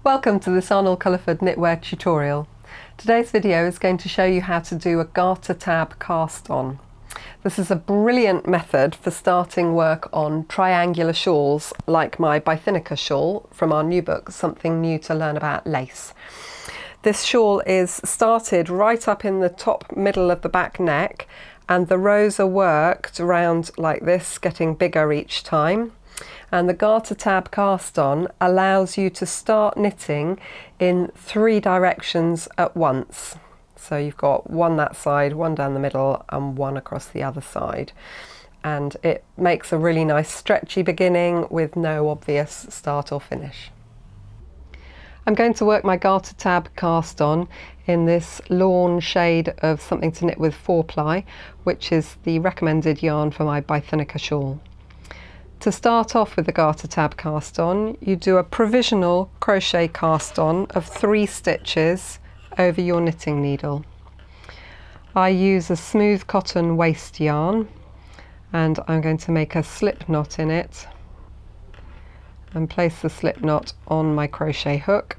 Welcome to this Arnall-Culliford knitwear tutorial. Today's video is going to show you how to do a garter tab cast on. This is a brilliant method for starting work on triangular shawls like my Bithynica shawl from our new book, Something New to Learn About Lace. This shawl is started right up in the top middle of the back neck, and the rows are worked around like this, getting bigger each time. And the garter tab cast on allows you to start knitting in 3 directions at once. So you've got one that side, one down the middle and one across the other side. And it makes a really nice stretchy beginning with no obvious start or finish. I'm going to work my garter tab cast on in this lawn shade of Something to Knit with 4-ply, which is the recommended yarn for my Bithynica shawl. To start off with the garter tab cast on, you do a provisional crochet cast on of 3 stitches over your knitting needle. I use a smooth cotton waste yarn, and I'm going to make a slip knot in it and place the slip knot on my crochet hook.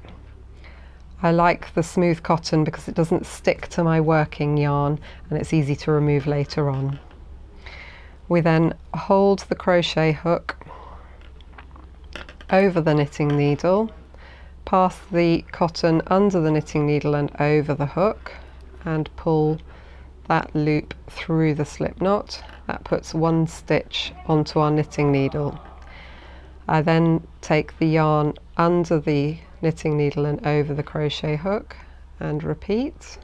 I like the smooth cotton because it doesn't stick to my working yarn and it's easy to remove later on. We then hold the crochet hook over the knitting needle, pass the cotton under the knitting needle and over the hook, and pull that loop through the slip knot. That puts 1 stitch onto our knitting needle. I then take the yarn under the knitting needle and over the crochet hook and repeat.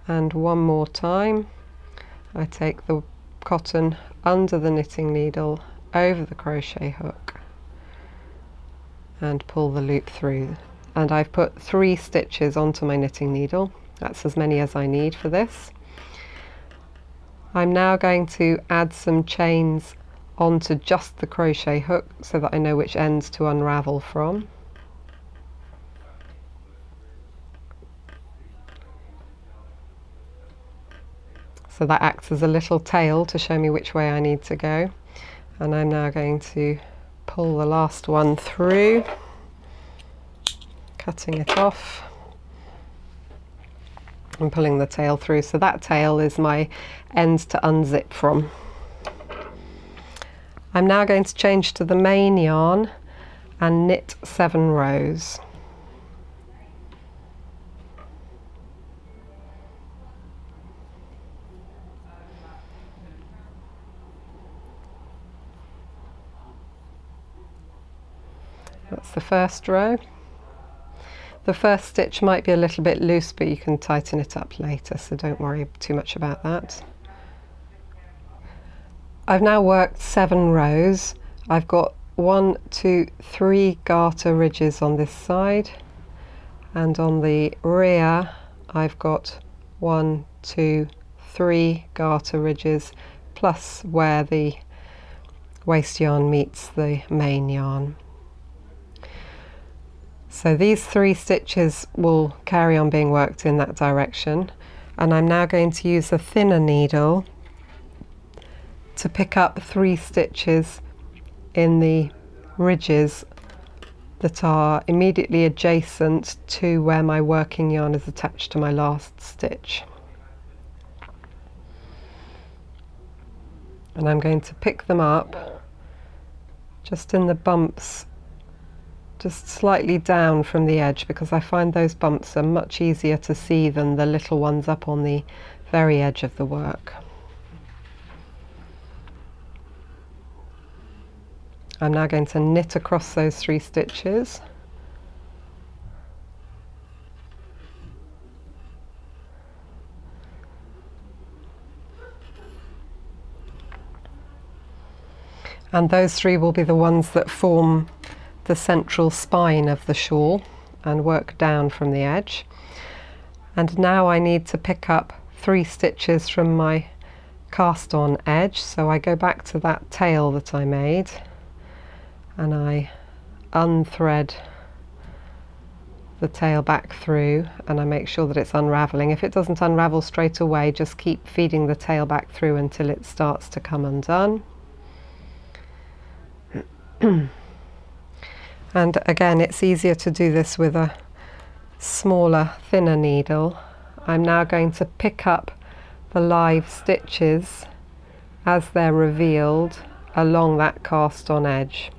And one more time, I take the cotton under the knitting needle over the crochet hook and pull the loop through, and I've put 3 stitches onto my knitting needle. That's as many as I need for this. I'm now going to add some chains onto just the crochet hook so that I know which ends to unravel from. So that acts as a little tail to show me which way I need to go. And I'm now going to pull the last one through, cutting it off and pulling the tail through. So that tail is my end to unzip from. I'm now going to change to the main yarn and knit 7 rows. That's the first row. The first stitch might be a little bit loose, but you can tighten it up later, so don't worry too much about that. I've now worked 7 rows. I've got 1, 2, 3 garter ridges on this side, and on the rear I've got 1, 2, 3 garter ridges, plus where the waste yarn meets the main yarn. So these 3 stitches will carry on being worked in that direction, and I'm now going to use a thinner needle to pick up 3 stitches in the ridges that are immediately adjacent to where my working yarn is attached to my last stitch. And I'm going to pick them up just in the bumps, just slightly down from the edge, because I find those bumps are much easier to see than the little ones up on the very edge of the work. I'm now going to knit across those 3 stitches. And those 3 will be the ones that form the central spine of the shawl and work down from the edge. And now I need to pick up 3 stitches from my cast on edge, so I go back to that tail that I made and I unthread the tail back through, and I make sure that it's unraveling. If it doesn't unravel straight away, just keep feeding the tail back through until it starts to come undone. And again, it's easier to do this with a smaller, thinner needle. I'm now going to pick up the live stitches as they're revealed along that cast on edge.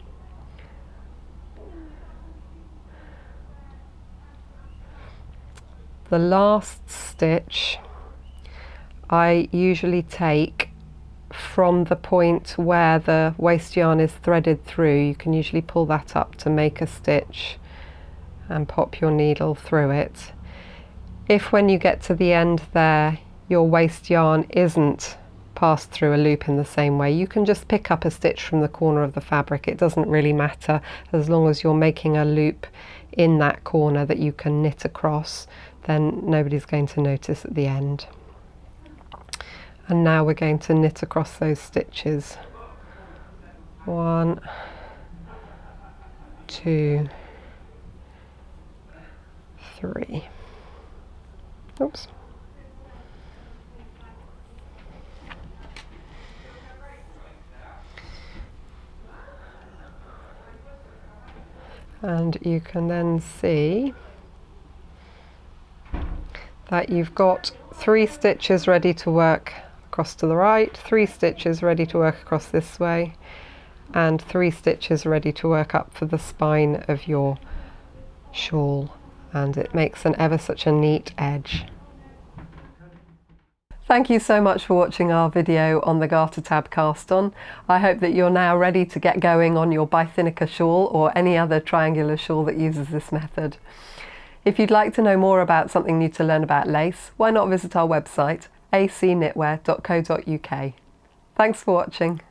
The last stitch I usually take from the point where the waste yarn is threaded through. You can usually pull that up to make a stitch and pop your needle through it. If when you get to the end there your waste yarn isn't passed through a loop in the same way, you can just pick up a stitch from the corner of the fabric. It doesn't really matter, as long as you're making a loop in that corner that you can knit across, then nobody's going to notice at the end. And now we're going to knit across those stitches. 1, 2, 3. Oops. And you can then see that you've got 3 stitches ready to work across to the right, 3 stitches ready to work across this way, and 3 stitches ready to work up for the spine of your shawl, and it makes an ever such a neat edge. Thank you so much for watching our video on the garter tab cast on. I hope that you're now ready to get going on your Bithynica shawl or any other triangular shawl that uses this method. If you'd like to know more about something new to learn about lace, why not visit our website acknitwear.co.uk. Thanks for watching.